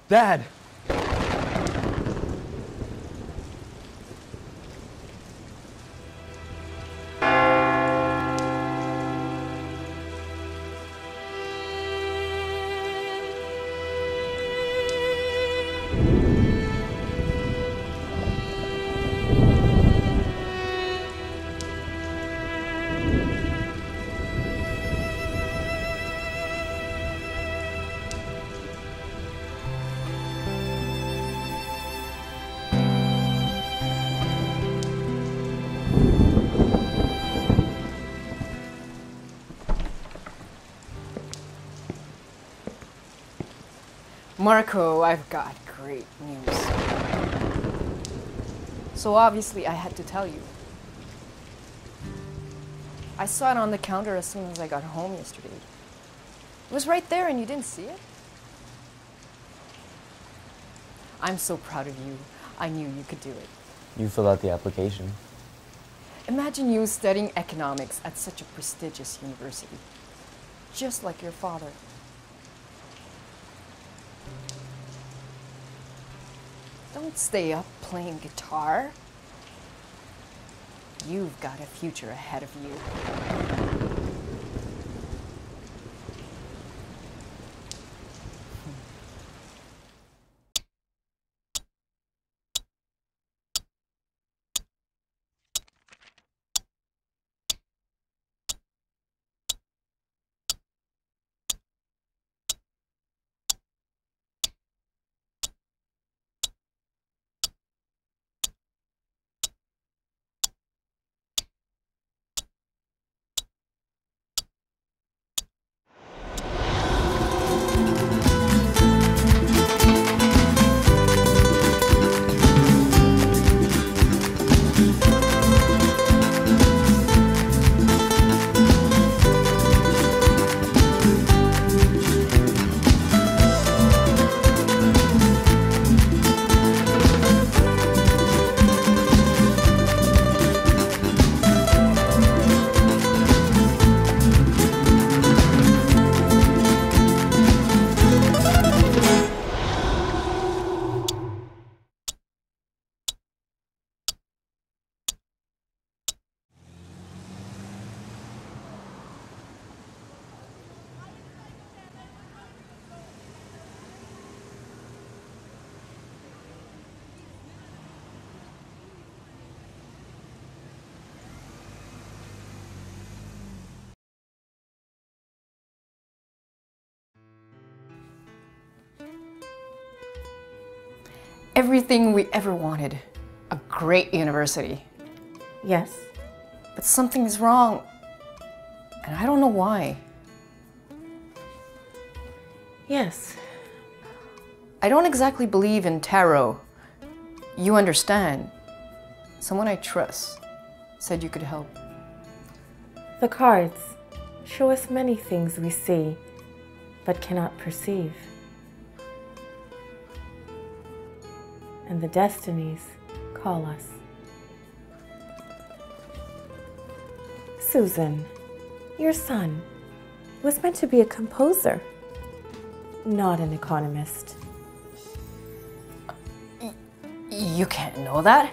Dad! Marco, I've got great news. So obviously I had to tell you. I saw it on the counter as soon as I got home yesterday. It was right there and you didn't see it? I'm so proud of you. I knew you could do it. You fill out the application. Imagine you studying economics at such a prestigious university. Just like your father. Don't stay up playing guitar. You've got a future ahead of you. Everything we ever wanted. A great university. Yes. But something's wrong. And I don't know why. Yes. I don't exactly believe in tarot. You understand. Someone I trust said you could help. The cards show us many things we see, but cannot perceive. And the destinies call us. Susan, your son was meant to be a composer, not an economist. You can't know that.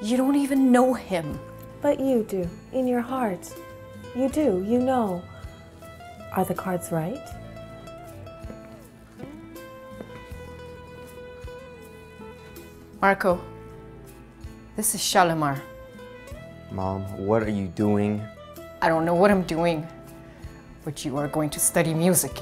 You don't even know him. But you do, in your heart. You do, you know. Are the cards right? Marco, this is Shalimar. Mom, what are you doing? I don't know what I'm doing, but you are going to study music.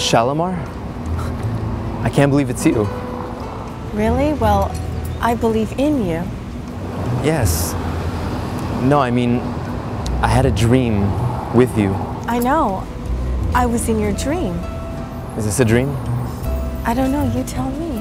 Shalimar? I can't believe it's you. Really? Well, I believe in you. Yes. No, I mean, I had a dream with you. I know. I was in your dream. Is this a dream? I don't know. You tell me.